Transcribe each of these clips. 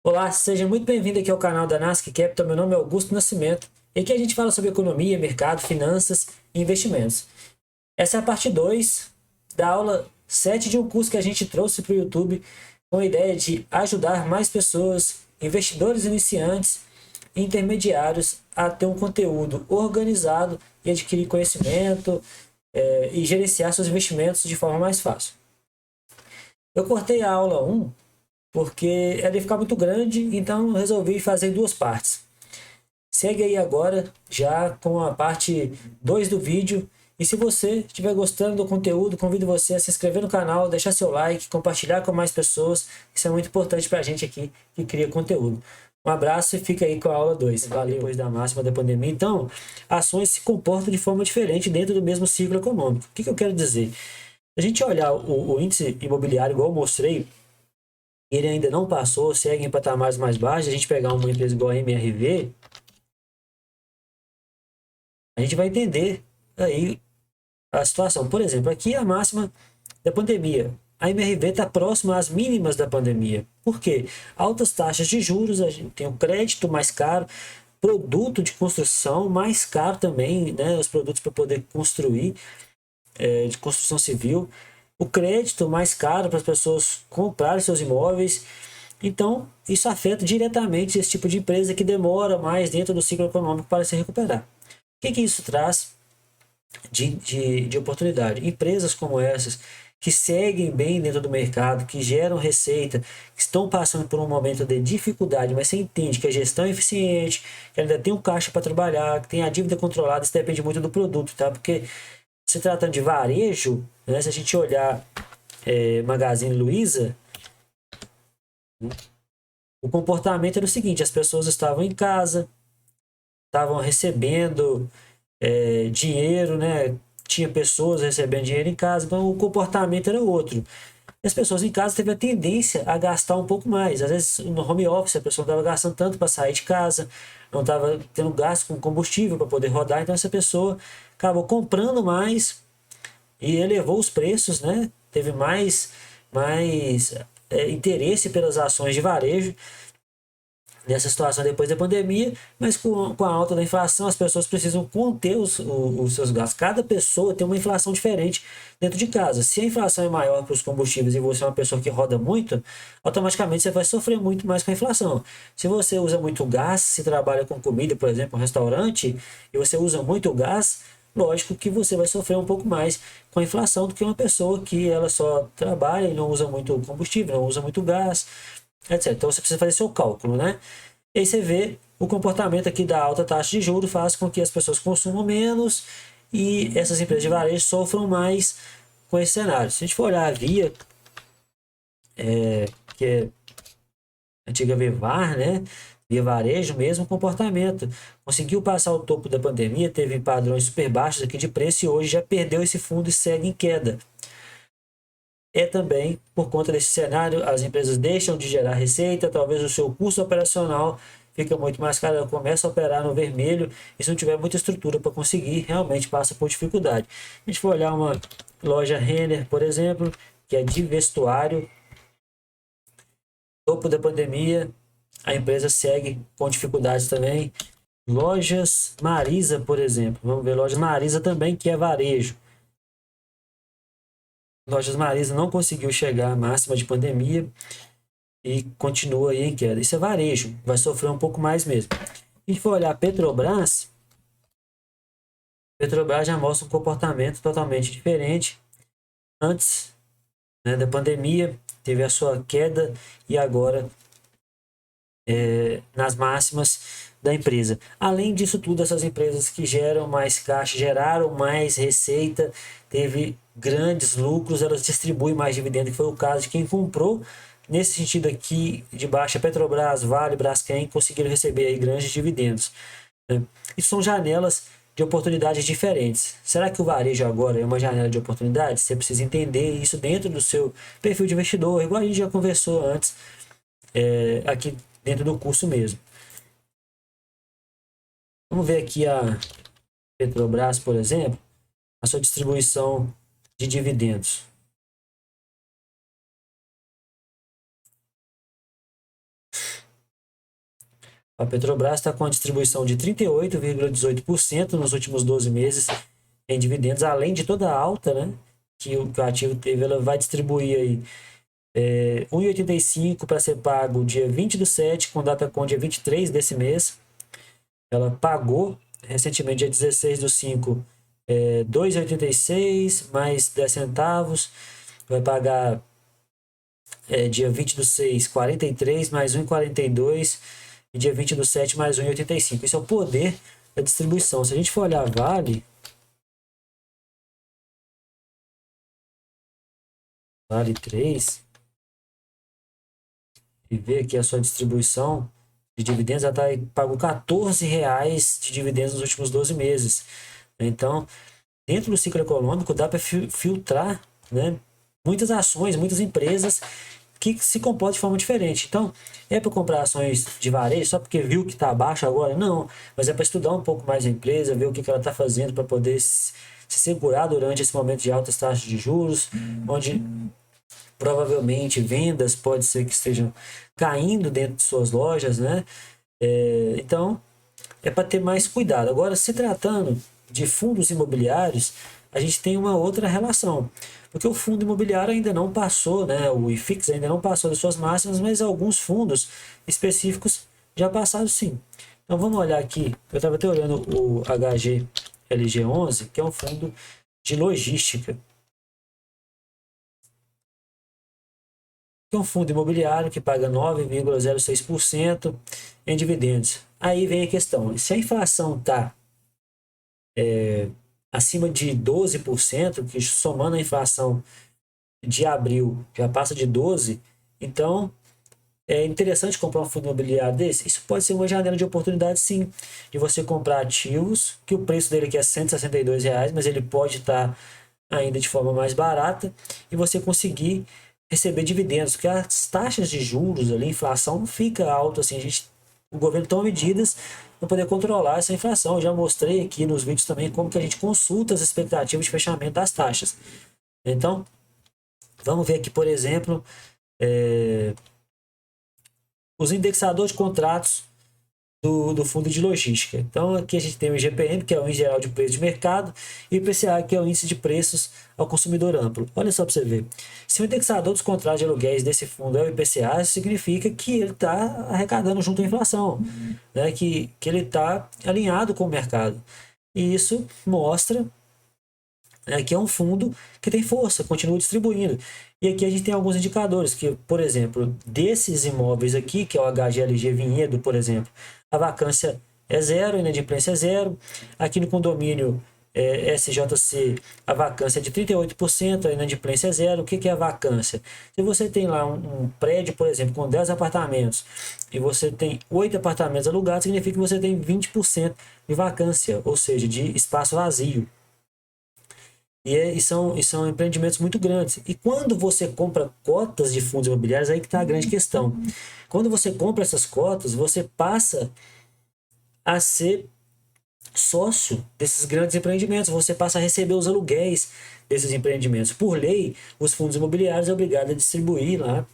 Olá, seja muito bem-vindo aqui ao canal da Nasc Capital. Meu nome é Augusto Nascimento e aqui a gente fala sobre economia, mercado, finanças e investimentos. Essa é a parte 2 da aula 7 de um curso que a gente trouxe para o YouTube com a ideia de ajudar mais pessoas, investidores iniciantes e intermediários a ter um conteúdo organizado e adquirir conhecimento e gerenciar seus investimentos de forma mais fácil. Eu cortei a aula 1 porque ela ia ficar muito grande, então resolvi fazer em duas partes. Segue aí agora já com a parte 2 do vídeo. E se você estiver gostando do conteúdo, convido você a se inscrever no canal, deixar seu like, compartilhar com mais pessoas. Isso é muito importante para a gente aqui que cria conteúdo. Um abraço e fica aí com a aula 2. Valeu. Depois da máxima da pandemia. Então, ações se comportam de forma diferente dentro do mesmo ciclo econômico. O que eu quero dizer? Se a gente olhar o índice imobiliário, igual eu mostrei, ele ainda não passou, segue em patamares mais baixos. A gente pegar uma empresa igual a MRV, a gente vai entender aí a situação. Por exemplo, aqui é a máxima da pandemia. A MRV está próxima às mínimas da pandemia. Por quê? Altas taxas de juros, a gente tem o crédito mais caro, produto de construção mais caro também, né? Os produtos para poder construir, de construção civil, o crédito mais caro para as pessoas comprarem seus imóveis. Então, isso afeta diretamente esse tipo de empresa que demora mais dentro do ciclo econômico para se recuperar. O que isso traz de oportunidade? Empresas como essas, que seguem bem dentro do mercado, que geram receita, que estão passando por um momento de dificuldade, mas você entende que a gestão é eficiente, que ainda tem um caixa para trabalhar, que tem a dívida controlada, isso depende muito do produto, tá? Porque se tratando de varejo, né, se a gente olhar Magazine Luiza, o comportamento era o seguinte: as pessoas estavam em casa, estavam recebendo dinheiro, né? Tinha pessoas recebendo dinheiro em casa, então o comportamento era outro. E as pessoas em casa teve a tendência a gastar um pouco mais. Às vezes no home office a pessoa não estava gastando tanto para sair de casa, não estava tendo gasto com combustível para poder rodar, então essa pessoa acabou comprando mais e elevou os preços, né? Teve mais interesse pelas ações de varejo nessa situação depois da pandemia, mas com a alta da inflação, as pessoas precisam conter os seus gastos. Cada pessoa tem uma inflação diferente dentro de casa. Se a inflação é maior para os combustíveis e você é uma pessoa que roda muito, automaticamente você vai sofrer muito mais com a inflação. Se você usa muito gás, se trabalha com comida, por exemplo, um restaurante, e você usa muito gás, lógico que você vai sofrer um pouco mais com a inflação do que uma pessoa que ela só trabalha e não usa muito combustível, não usa muito gás, etc. Então você precisa fazer seu cálculo, né? E aí você vê o comportamento aqui da alta taxa de juros faz com que as pessoas consumam menos e essas empresas de varejo sofram mais com esse cenário. Se a gente for olhar a Via, que é a antiga Vevar, né? Via Varejo, mesmo comportamento. Conseguiu passar o topo da pandemia, teve padrões super baixos aqui de preço e hoje já perdeu esse fundo e segue em queda. É também por conta desse cenário, as empresas deixam de gerar receita, talvez o seu custo operacional fica muito mais caro, ela começa a operar no vermelho e se não tiver muita estrutura para conseguir, realmente passa por dificuldade. A gente for olhar uma loja Renner, por exemplo, que é de vestuário, topo da pandemia, a empresa segue com dificuldades também. Lojas Marisa, por exemplo, vamos ver Lojas Marisa também, que é varejo. Lojas Marisa não conseguiu chegar à máxima de pandemia e continua aí em queda. Isso é varejo, vai sofrer um pouco mais mesmo. Se a gente for olhar Petrobras já mostra um comportamento totalmente diferente. Antes, né, da pandemia, teve a sua queda e agora nas máximas da empresa. Além disso tudo, essas empresas que geram mais caixa, geraram mais receita, teve grandes lucros, elas distribuem mais dividendo, que foi o caso de quem comprou. Nesse sentido aqui, de baixa, Petrobras, Vale, Braskem conseguiram receber aí grandes dividendos, né? E são janelas de oportunidades diferentes. Será que o varejo agora é uma janela de oportunidade? Você precisa entender isso dentro do seu perfil de investidor, igual a gente já conversou antes, aqui dentro do curso mesmo. Vamos ver aqui a Petrobras, por exemplo, a sua distribuição de dividendos. A Petrobras está com a distribuição de 38,18% nos últimos 12 meses em dividendos, além de toda a alta, né, que o ativo teve. Ela vai distribuir aí 1,85 para ser pago dia 20/7, com data com dia 23 desse mês. Ela pagou recentemente, dia 16/5, 2,86 mais 10 centavos. Vai pagar dia 20/6, 43 mais 1,42. E dia 20/7 mais 1,85. Isso é o poder da distribuição. Se a gente for olhar Vale 3, e ver aqui a sua distribuição de dividendos, ela pagou R$14 de dividendos nos últimos 12 meses. Então, dentro do ciclo econômico, dá para filtrar, né, muitas ações, muitas empresas que se comportam de forma diferente. Então, é para comprar ações de varejo só porque viu que está abaixo agora? Não, mas é para estudar um pouco mais a empresa, ver o que ela está fazendo para poder se segurar durante esse momento de altas taxas de juros, onde provavelmente vendas pode ser que estejam caindo dentro de suas lojas, né? Então, é para ter mais cuidado. Agora, se tratando de fundos imobiliários, a gente tem uma outra relação, porque o fundo imobiliário ainda não passou, né, o IFIX ainda não passou das suas máximas, mas alguns fundos específicos já passaram sim. Então vamos olhar aqui, eu estava até olhando o HGLG11, que é um fundo de logística, que é um fundo imobiliário que paga 9,06% em dividendos. Aí vem a questão, se a inflação está acima de 12%, que somando a inflação de abril já passa de 12%, então é interessante comprar um fundo imobiliário desse? Isso pode ser uma janela de oportunidade, sim, de você comprar ativos, que o preço dele aqui é R$162, mas ele pode estar ainda de forma mais barata, e você conseguir receber dividendos, porque as taxas de juros ali, a inflação não fica alta assim, o governo toma medidas para poder controlar essa inflação. Eu já mostrei aqui nos vídeos também como que a gente consulta as expectativas de fechamento das taxas. Então, vamos ver aqui, por exemplo, os indexadores de contratos do fundo de logística. Então, aqui a gente tem o IGPM, que é o Índice Geral de Preços de Mercado, e o IPCA, que é o Índice de Preços ao Consumidor Amplo. Olha só para você ver. Se o indexador dos contratos de aluguéis desse fundo é o IPCA, isso significa que ele está arrecadando junto à inflação, né? que ele está alinhado com o mercado. E isso mostra que é um fundo que tem força, continua distribuindo. E aqui a gente tem alguns indicadores, que, por exemplo, desses imóveis aqui, que é o HGLG Vinhedo, por exemplo, a vacância é zero, a inadimplência é zero. Aqui no condomínio SJC, a vacância é de 38%, a inadimplência é zero. O que é a vacância? Se você tem lá um prédio, por exemplo, com 10 apartamentos, e você tem 8 apartamentos alugados, significa que você tem 20% de vacância, ou seja, de espaço vazio. E são empreendimentos muito grandes. E quando você compra cotas de fundos imobiliários, aí que está a grande questão. Quando você compra essas cotas, você passa a ser sócio desses grandes empreendimentos. Você passa a receber os aluguéis desses empreendimentos. Por lei, os fundos imobiliários são obrigados a distribuir lá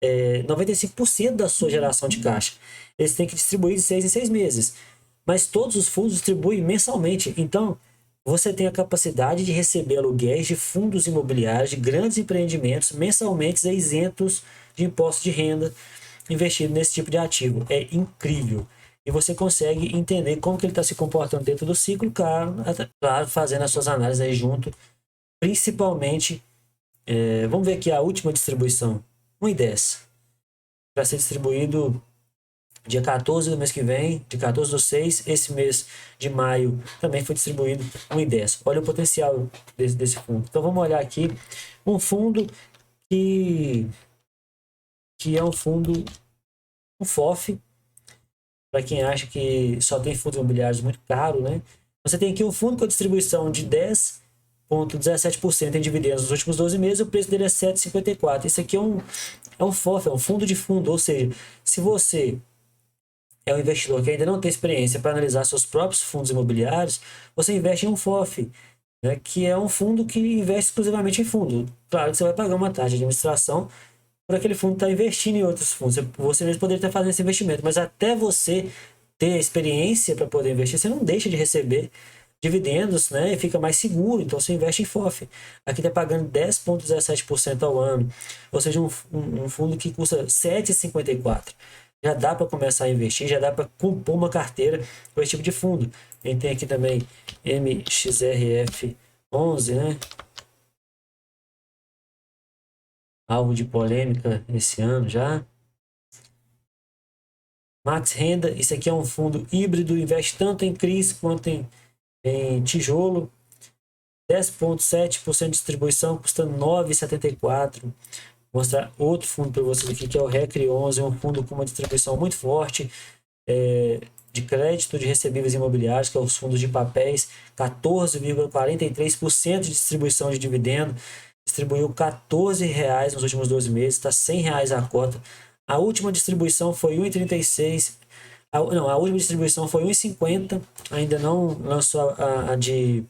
95% da sua geração de caixa. Eles têm que distribuir de 6 em 6 meses. Mas todos os fundos distribuem mensalmente. Então, você tem a capacidade de receber aluguéis de fundos imobiliários, de grandes empreendimentos, mensalmente isentos de imposto de renda, investido nesse tipo de ativo. É incrível. E você consegue entender como que ele está se comportando dentro do ciclo, claro, fazendo as suas análises aí junto. Principalmente, vamos ver aqui a última distribuição, 1,10. Vai ser distribuído dia 14 do mês que vem, de 14/6, esse mês de maio também foi distribuído 1,10. Olha o potencial desse fundo. Então vamos olhar aqui um fundo que é um fundo, um FOF, para quem acha que só tem fundos imobiliários muito caro, né? Você tem aqui um fundo com a distribuição de 10,17% em dividendos nos últimos 12 meses, o preço dele é 7,54. Isso aqui é um FOF, é um fundo de fundo, ou seja, se você é um investidor que ainda não tem experiência para analisar seus próprios fundos imobiliários, você investe em um FOF, né, que é um fundo que investe exclusivamente em fundo. Claro que você vai pagar uma taxa de administração por aquele fundo estar investindo em outros fundos. Você mesmo poderia estar fazendo esse investimento, mas até você ter a experiência para poder investir, você não deixa de receber dividendos, né? E fica mais seguro, então você investe em FOF. Aqui está pagando 10,17% ao ano, ou seja, um fundo que custa 7,54. Já dá para começar a investir, já dá para compor uma carteira com esse tipo de fundo. A gente tem aqui também MXRF11, né? Alvo de polêmica esse ano já. Max Renda, isso aqui é um fundo híbrido, investe tanto em CRIs quanto em tijolo. 10,7% de distribuição, custando 9,74. Vou mostrar outro fundo para vocês aqui, que é o Recre 11, um fundo com uma distribuição muito forte de crédito de recebíveis imobiliários, que é os fundos de papéis, 14,43% de distribuição de dividendo. Distribuiu R$14 nos últimos 12 meses, está R$100 a cota. A última distribuição foi 1,36. A última distribuição foi 1,50. Ainda não lançou a de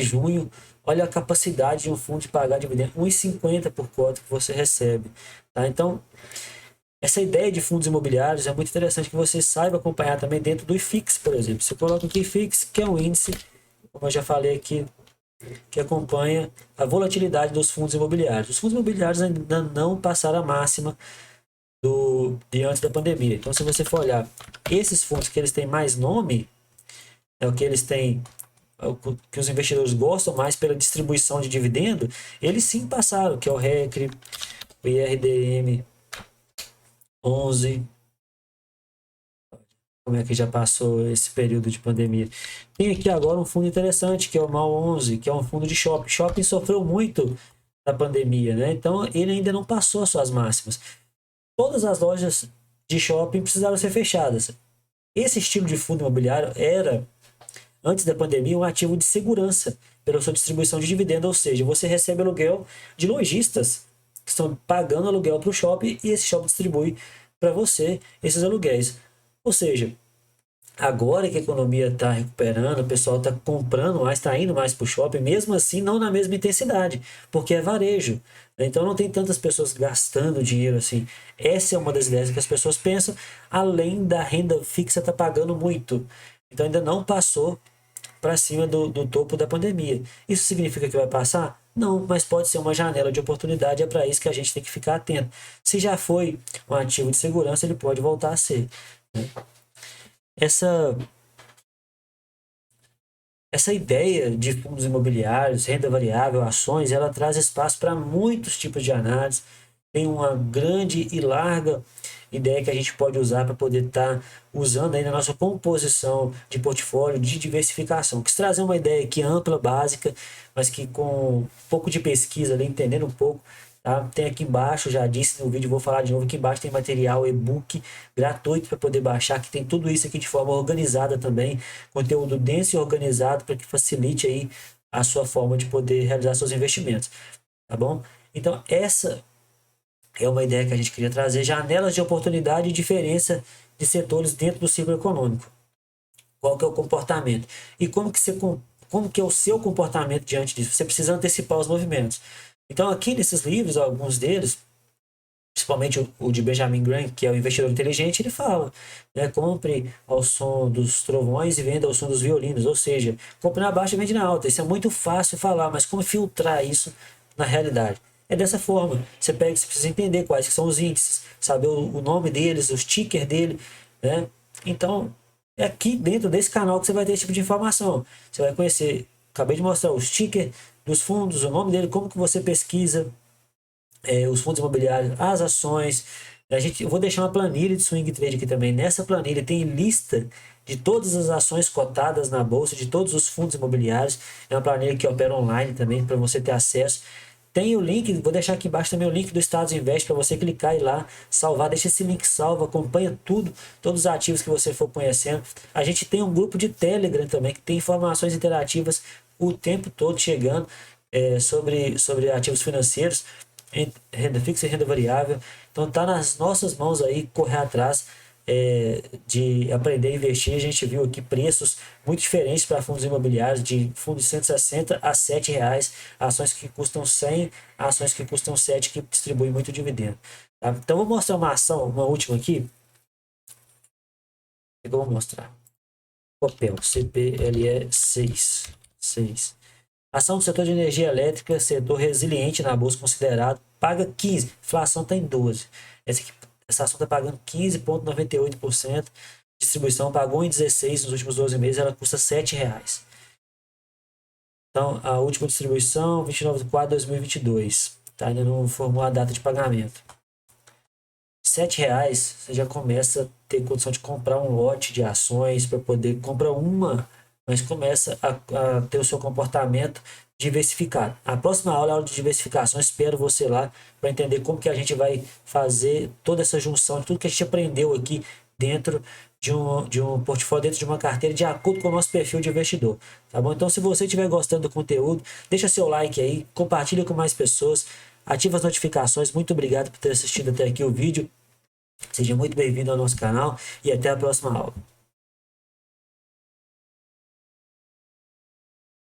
junho. Olha a capacidade de um fundo de pagar dividendo, 1,50 por cota que você recebe. Tá? Então, essa ideia de fundos imobiliários é muito interessante que você saiba acompanhar também dentro do IFIX, por exemplo. Você coloca aqui IFIX, que é um índice, como eu já falei aqui, que acompanha a volatilidade dos fundos imobiliários. Os fundos imobiliários ainda não passaram a máxima de antes da pandemia. Então, se você for olhar esses fundos que eles têm mais nome, é o que eles têm, que os investidores gostam mais pela distribuição de dividendo, eles sim passaram, que é o RECRE, o IRDM 11. Como é que já passou esse período de pandemia? Tem aqui agora um fundo interessante, que é o MAL 11, que é um fundo de shopping. Shopping sofreu muito da pandemia, né? Então ele ainda não passou as suas máximas. Todas as lojas de shopping precisaram ser fechadas. Esse estilo de fundo imobiliário era, antes da pandemia, um ativo de segurança pela sua distribuição de dividendo, ou seja, você recebe aluguel de lojistas que estão pagando aluguel para o shopping e esse shopping distribui para você esses aluguéis. Ou seja, agora que a economia está recuperando, o pessoal está comprando mais, está indo mais para o shopping, mesmo assim não na mesma intensidade, porque é varejo. Então não tem tantas pessoas gastando dinheiro assim. Essa é uma das ideias que as pessoas pensam, além da renda fixa estar pagando muito. Então ainda não passou para cima do topo da pandemia. Isso significa que vai passar? Não, mas pode ser uma janela de oportunidade, é para isso que a gente tem que ficar atento. Se já foi um ativo de segurança, ele pode voltar a ser. Essa ideia de fundos imobiliários, renda variável, ações, ela traz espaço para muitos tipos de análise. Tem uma grande e larga ideia que a gente pode usar para poder estar usando aí na nossa composição de portfólio, de diversificação. Quis trazer uma ideia aqui ampla, básica, mas que com um pouco de pesquisa ali, entendendo um pouco, tá? Tem aqui embaixo, já disse no vídeo, vou falar de novo, aqui embaixo tem material, e-book gratuito para poder baixar, que tem tudo isso aqui de forma organizada também, conteúdo denso e organizado para que facilite aí a sua forma de poder realizar seus investimentos, tá bom? Então essa é uma ideia que a gente queria trazer, janelas de oportunidade e diferença de setores dentro do ciclo econômico. Qual que é o comportamento? E como que é o seu comportamento diante disso? Você precisa antecipar os movimentos. Então aqui nesses livros, alguns deles, principalmente o de Benjamin Graham, que é o investidor inteligente, ele fala, né, compre ao som dos trovões e venda ao som dos violinos, ou seja, compre na baixa e vende na alta. Isso é muito fácil falar, mas como filtrar isso na realidade? É dessa forma. Você precisa entender quais que são os índices, saber o nome deles, os tickers dele, né? Então, é aqui dentro desse canal que você vai ter esse tipo de informação. Você vai conhecer, acabei de mostrar os tickers dos fundos, o nome dele, como que você pesquisa os fundos imobiliários, as ações. Eu vou deixar uma planilha de swing trade aqui também. Nessa planilha tem lista de todas as ações cotadas na bolsa, de todos os fundos imobiliários. É uma planilha que opera online também, para você ter acesso. Tem o link, vou deixar aqui embaixo também o link do Status Invest para você clicar e ir lá, salvar, deixa esse link salvo, acompanha tudo, todos os ativos que você for conhecendo. A gente tem um grupo de Telegram também, que tem informações interativas o tempo todo chegando sobre ativos financeiros, renda fixa e renda variável. Então tá nas nossas mãos aí, correr atrás de aprender a investir, a gente viu aqui preços muito diferentes para fundos imobiliários, de fundos de 160 a R$ 7, ações que custam 100, ações que custam 7, que distribuem muito dividendo. Tá? Então, vou mostrar uma ação, uma última aqui, que eu vou mostrar. Copel, CPLE 6. Ação do setor de energia elétrica, setor resiliente na bolsa considerado, paga 15, inflação está em 12. Essa ação está pagando 15,98%, distribuição pagou em 16 nos últimos 12 meses, ela custa R$ 7. Então, a última distribuição, 29/4/2022, tá? Ainda não formou a data de pagamento. R$ 7, você já começa a ter condição de comprar um lote de ações para poder comprar uma, mas começa a ter o seu comportamento diversificado. A próxima aula é a aula de diversificação. Espero você lá para entender como que a gente vai fazer toda essa junção de tudo que a gente aprendeu aqui dentro de um portfólio, dentro de uma carteira, de acordo com o nosso perfil de investidor. Tá bom? Então, se você estiver gostando do conteúdo, deixa seu like aí, compartilha com mais pessoas, ativa as notificações. Muito obrigado por ter assistido até aqui o vídeo. Seja muito bem-vindo ao nosso canal e até a próxima aula.